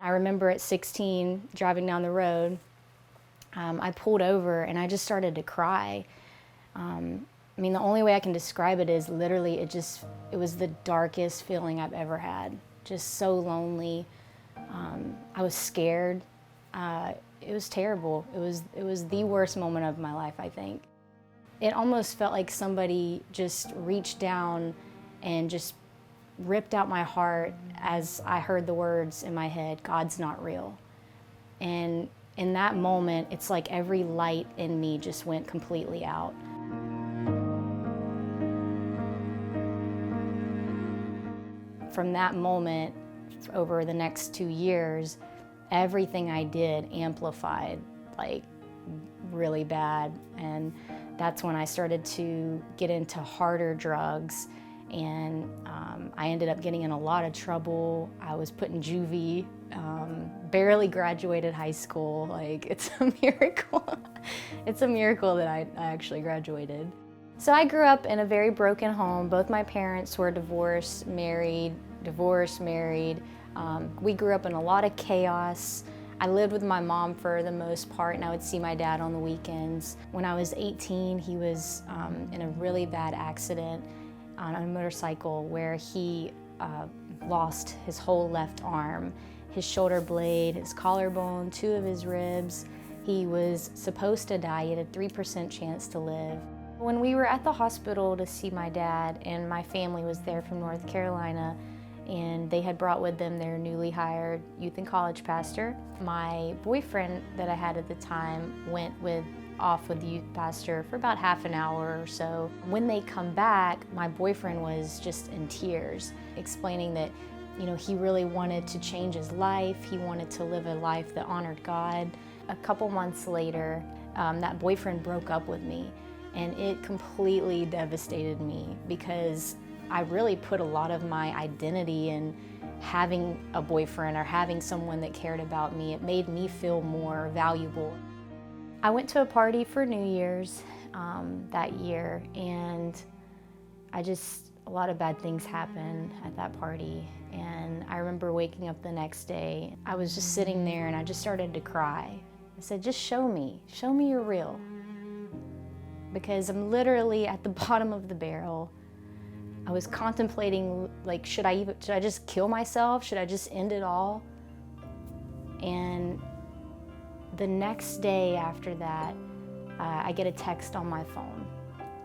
I remember at 16, driving down the road, I pulled over and I just started to cry. I mean, the only way I can describe it is literally it was the darkest feeling I've ever had. Just so lonely. I was scared. It was terrible. It was the worst moment of my life, I think. It almost felt like somebody just reached down and just ripped out my heart as I heard the words in my head, "God's not real." And in that moment, it's like every light in me just went completely out. From that moment, over the next 2 years, everything I did amplified, like really bad. And that's when I started to get into harder drugs. And I ended up getting in a lot of trouble. I was put in juvie, barely graduated high school. Like, it's a miracle. It's a miracle that I actually graduated. So I grew up in a very broken home. Both my parents were divorced, married, divorced, married. We grew up in a lot of chaos. I lived with my mom for the most part, and I would see my dad on the weekends. When I was 18, he was in a really bad accident on a motorcycle where he lost his whole left arm, his shoulder blade, his collarbone, 2 of his ribs. He was supposed to die. He had a 3% chance to live. When we were at the hospital to see my dad, and my family was there from North Carolina, and they had brought with them their newly hired youth and college pastor. My boyfriend that I had at the time went off with the youth pastor for about half an hour or so. When they come back, my boyfriend was just in tears, explaining that, you know, he really wanted to change his life. He wanted to live a life that honored God. A couple months later, that boyfriend broke up with me, and it completely devastated me because I really put a lot of my identity in having a boyfriend or having someone that cared about me. It made me feel more valuable. I went to a party for New Year's that year, and a lot of bad things happened at that party. And I remember waking up the next day. I was just sitting there and I just started to cry. I said, just show me you're real. Because I'm literally at the bottom of the barrel. I was contemplating, like, should I just kill myself? Should I just end it all? And the next day after that, I get a text on my phone.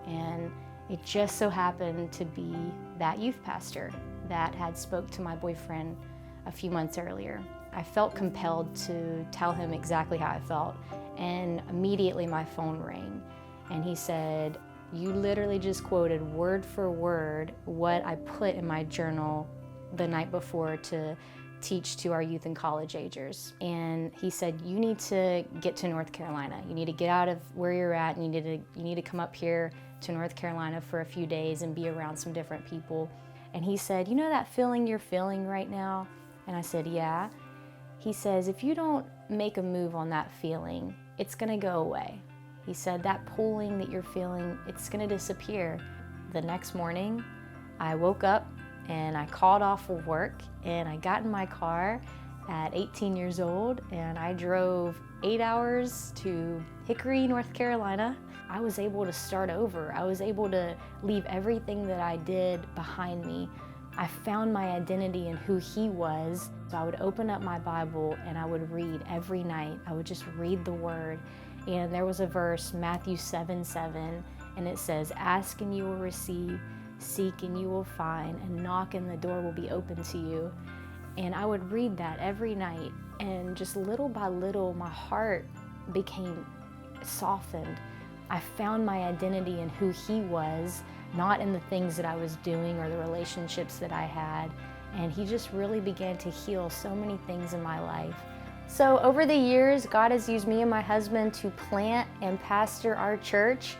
And it just so happened to be that youth pastor that had spoke to my boyfriend a few months earlier. I felt compelled to tell him exactly how I felt. And immediately my phone rang. And he said, "You literally just quoted word for word what I put in my journal the night before to teach to our youth and college agers." And he said, "You need to get to North Carolina. You need to get out of where you're at, and you need to come up here to North Carolina for a few days and be around some different people." And he said, "You know that feeling you're feeling right now?" And I said, "Yeah." He says, "If you don't make a move on that feeling, it's gonna go away." He said, "That pulling that you're feeling, it's gonna disappear." The next morning, I woke up and I called off of work and I got in my car at 18 years old and I drove 8 hours to Hickory, North Carolina. I was able to start over. I was able to leave everything that I did behind me. I found my identity in who He was. So I would open up my Bible and I would read every night. I would just read the Word. And there was a verse, Matthew 7:7, and it says, "Ask and you will receive, seek and you will find, and knock and the door will be open to you." And I would read that every night, and just little by little, my heart became softened. I found my identity in who He was, not in the things that I was doing or the relationships that I had. And He just really began to heal so many things in my life. So over the years, God has used me and my husband to plant and pastor our church.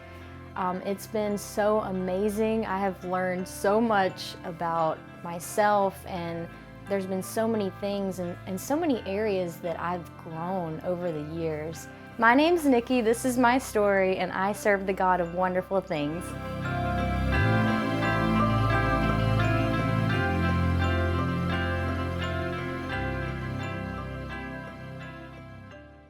It's been so amazing. I have learned so much about myself, and there's been so many things and so many areas that I've grown over the years. My name's Niki, this is my story, and I serve the God of wonderful things.